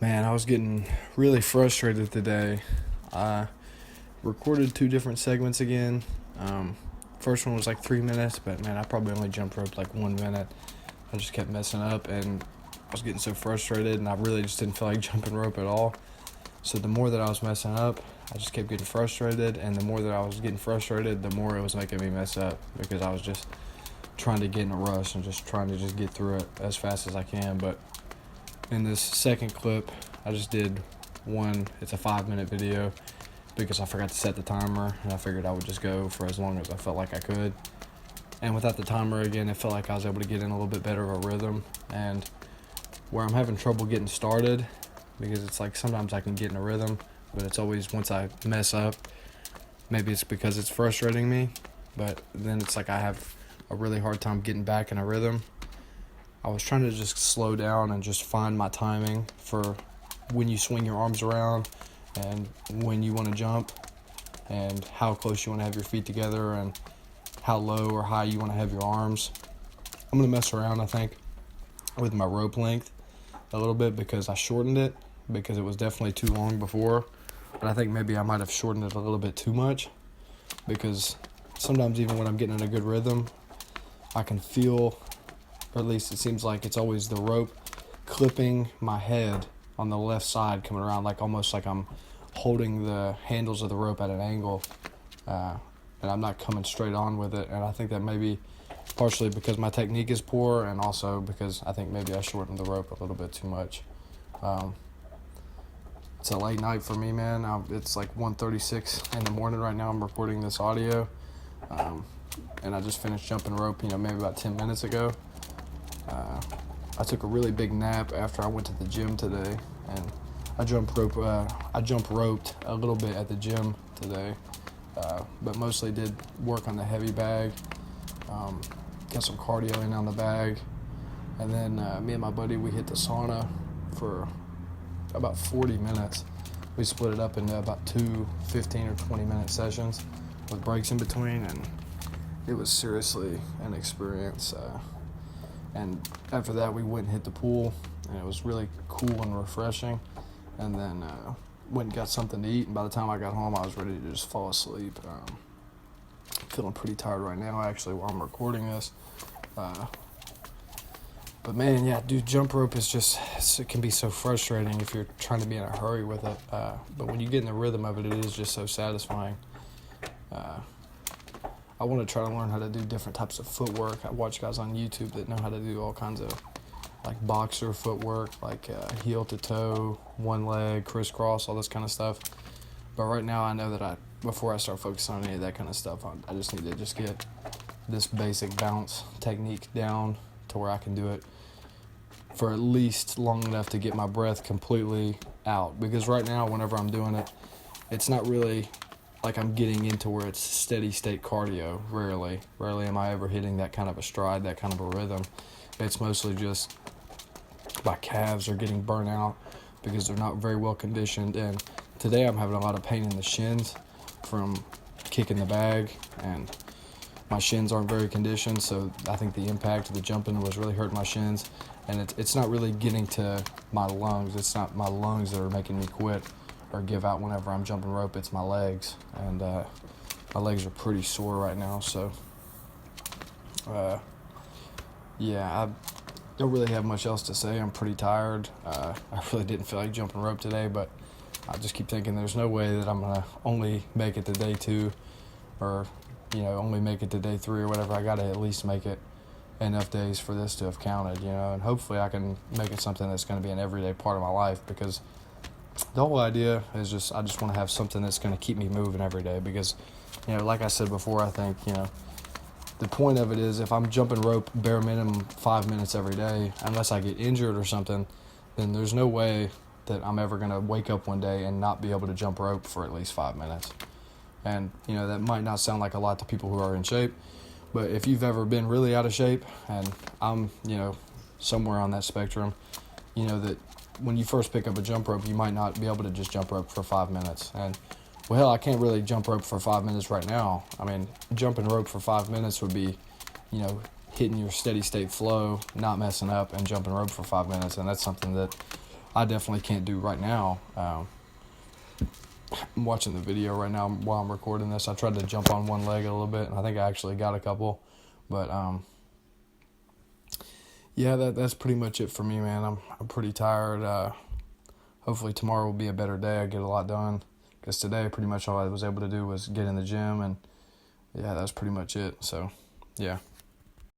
Man, I was getting really frustrated today. I recorded two different segments again. First one was like 3 minutes, but man, I probably only jump rope like 1 minute. I just kept messing up, and I was getting so frustrated, and I really just didn't feel like jumping rope at all. So the more that I was messing up, I just kept getting frustrated, and the more that I was getting frustrated, the more it was making me mess up because I was just trying to get in a rush and just trying to just get through it as fast as I can. But in this second clip, I just did one. It's a 5-minute video because I forgot to set the timer, and I figured I would just go for as long as I felt like I could. And without the timer again, it felt like I was able to get in a little bit better of a rhythm. And where I'm having trouble getting started, because it's like sometimes I can get in a rhythm, but it's always once I mess up, maybe it's because it's frustrating me, but then it's like I have a really hard time getting back in a rhythm. I was trying to just slow down and just find my timing for when you swing your arms around and when you want to jump and how close you want to have your feet together and how low or high you want to have your arms. I'm going to mess around, I think, with my rope length a little bit because I shortened it because it was definitely too long before. But I think maybe I might have shortened it a little bit too much because sometimes even when I'm getting in a good rhythm, I can feel, or at least it seems like it's always the rope clipping my head on the left side coming around, like almost like I'm holding the handles of the rope at an angle, and I'm not coming straight on with it. And I think that maybe partially because my technique is poor, and also because I think maybe I shortened the rope a little bit too much. It's a late night for me, man. It's like 1:36 in the morning right now. I'm recording this audio, and I just finished jumping rope, maybe about 10 minutes ago. I took a really big nap after I went to the gym today, and I jump roped a little bit at the gym today, but mostly did work on the heavy bag, got some cardio in on the bag, and then me and my buddy, we hit the sauna for about 40 minutes. We split it up into about two 15 or 20 minute sessions with breaks in between, and it was seriously an experience. And after that, we went and hit the pool, and it was really cool and refreshing. And then went and got something to eat, and by the time I got home, I was ready to just fall asleep. Feeling pretty tired right now, actually, while I'm recording this. But man, yeah, dude, jump rope is it can be so frustrating if you're trying to be in a hurry with it. But when you get in the rhythm of it, it is just so satisfying. I want to try to learn how to do different types of footwork. I watch guys on YouTube that know how to do all kinds of like boxer footwork, like heel to toe, one leg, crisscross, all this kind of stuff. But right now I know that before I start focusing on any of that kind of stuff, I just need to just get this basic bounce technique down to where I can do it for at least long enough to get my breath completely out. Because right now, whenever I'm doing it, it's not really like I'm getting into where it's steady state cardio. Rarely am I ever hitting that kind of a stride, that kind of a rhythm. It's mostly just my calves are getting burnt out because they're not very well conditioned. And today I'm having a lot of pain in the shins from kicking the bag, and my shins aren't very conditioned, so I think the impact of the jumping was really hurting my shins. And it's not really getting to my lungs. It's not my lungs that are making me quit or give out whenever I'm jumping rope. It's my legs, and my legs are pretty sore right now. So yeah, I don't really have much else to say. I'm pretty tired. I really didn't feel like jumping rope today, but I just keep thinking there's no way that I'm gonna only make it to day 2 or only make it to day 3 or whatever. I gotta at least make it enough days for this to have counted, and hopefully I can make it something that's going to be an everyday part of my life, because the whole idea is I just want to have something that's going to keep me moving every day. Because like I said before, I think the point of it is, if I'm jumping rope bare minimum 5 minutes every day, unless I get injured or something, then there's no way that I'm ever going to wake up one day and not be able to jump rope for at least 5 minutes. And that might not sound like a lot to people who are in shape, but if you've ever been really out of shape, and I'm, somewhere on that spectrum, that when you first pick up a jump rope, you might not be able to just jump rope for 5 minutes. And, well, hell, I can't really jump rope for 5 minutes right now. I mean, jumping rope for 5 minutes would be, hitting your steady state flow, not messing up, and jumping rope for 5 minutes. And that's something that I definitely can't do right now. I'm watching the video right now while I'm recording this. I tried to jump on one leg a little bit, and I think I actually got a couple. But yeah, that's pretty much it for me, man. I'm pretty tired. Hopefully tomorrow will be a better day. I get a lot done, because today pretty much all I was able to do was get in the gym, and yeah, that's pretty much it. So yeah.